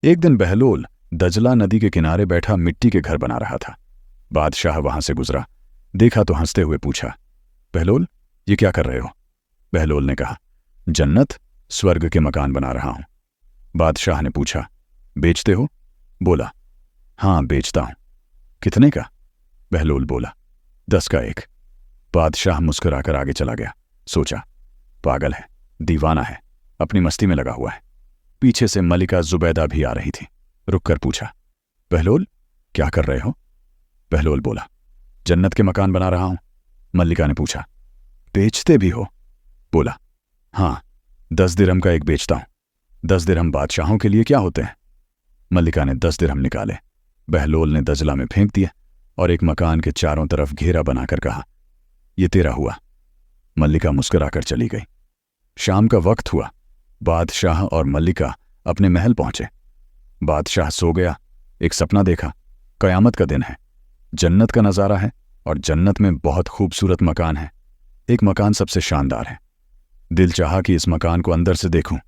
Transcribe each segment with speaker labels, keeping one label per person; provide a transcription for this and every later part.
Speaker 1: एक दिन बहलोल दजला नदी के किनारे बैठा मिट्टी के घर बना रहा था। बादशाह वहां से गुजरा, देखा तो हंसते हुए पूछा, बहलोल, ये क्या कर रहे हो? बहलोल ने कहा, जन्नत, स्वर्ग के मकान बना रहा हूं। बादशाह ने पूछा, बेचते हो? बोला, हाँ बेचता हूं। कितने का? बहलोल बोला, 10 का एक। बादशाह मुस्कुराकर आगे चला गया। सोचा, पागल है, दीवाना है, अपनी मस्ती में लगा हुआ है। पीछे से मलिका जुबैदा भी आ रही थी। रुककर पूछा, बहलोल, क्या कर रहे हो? बहलोल बोला, जन्नत के मकान बना रहा हूं। मल्लिका ने पूछा, बेचते भी हो? बोला, हाँ, 10 दिरहम का एक बेचता हूं। 10 दिरहम बादशाहों के लिए क्या होते हैं? मल्लिका ने 10 दिरहम निकाले। बहलोल ने दजला में फेंक दिए और एक मकान के चारों तरफ घेरा बनाकर कहा, ये तेरा हुआ। मल्लिका मुस्कुराकर चली गई। शाम का वक्त हुआ। बादशाह और मल्लिका अपने महल पहुंचे। बादशाह सो गया। एक सपना देखा। कयामत का दिन है, जन्नत का नज़ारा है और जन्नत में बहुत खूबसूरत मकान है। एक मकान सबसे शानदार है। दिल चाहा कि इस मकान को अंदर से देखूं।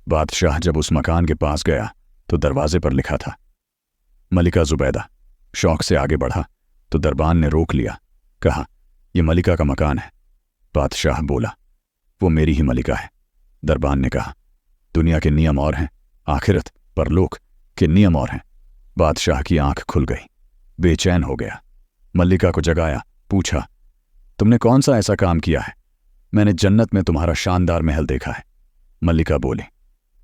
Speaker 1: बादशाह जब उस मकान के पास गया तो दरवाजे पर लिखा था, मलिका जुबैदा। शौक से आगे बढ़ा तो दरबान ने रोक लिया। कहा, यह मलिका का मकान है। बादशाह बोला, वो मेरी ही मलिका है। दरबान ने कहा, दुनिया के नियम और हैं, आखिरत परलोक के नियम और हैं। बादशाह की आंख खुल गई। बेचैन हो गया। मल्लिका को जगाया, पूछा, तुमने कौन सा ऐसा काम किया है? मैंने जन्नत में तुम्हारा शानदार महल देखा है। मल्लिका बोली,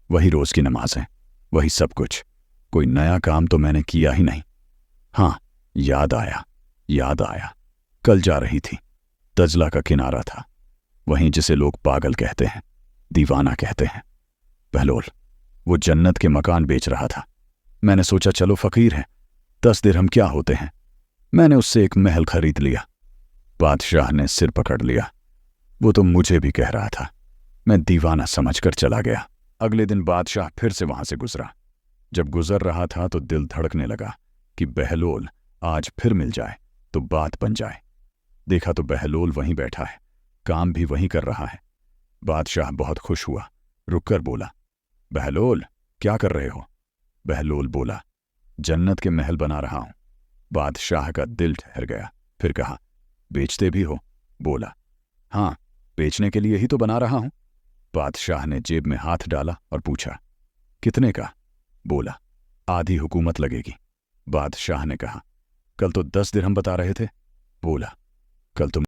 Speaker 1: वही रोज की नमाज़ें, वही सब कुछ। कोई नया काम तो मैंने किया ही नहीं। हाँ, याद आया, कल जा रही थी। दजला का किनारा था, वहीं जिसे लोग पागल कहते हैं, दीवाना कहते हैं। बहलोल, वो जन्नत के मकान बेच रहा था। मैंने सोचा चलो फकीर है, 10 दिरहम क्या होते हैं। मैंने उससे एक महल खरीद लिया। बादशाह ने सिर पकड़ लिया। वो तो मुझे भी कह रहा था। मैं दीवाना समझकर चला गया। अगले दिन बादशाह फिर से वहां से गुजरा। जब गुजर रहा था तो दिल धड़कने लगा कि बहलोल आज फिर मिल जाए तो बात बन जाए। देखा तो बहलोल वहीं बैठा है, काम भी वहीं कर रहा है। बादशाह बहुत खुश हुआ। रुककर बोला, बहलोल, क्या कर रहे हो? बहलोल बोला, जन्नत के महल बना रहा हूं। बादशाह का दिल ठहर गया। फिर कहा, बेचते भी हो? बोला, हाँ, बेचने के लिए ही तो बना रहा हूं। बादशाह ने जेब में हाथ डाला और पूछा, कितने का? बोला, आधी हुकूमत लगेगी। बादशाह ने कहा, कल तो 10 दिरहम बता रहे थे। बोला, कल तुम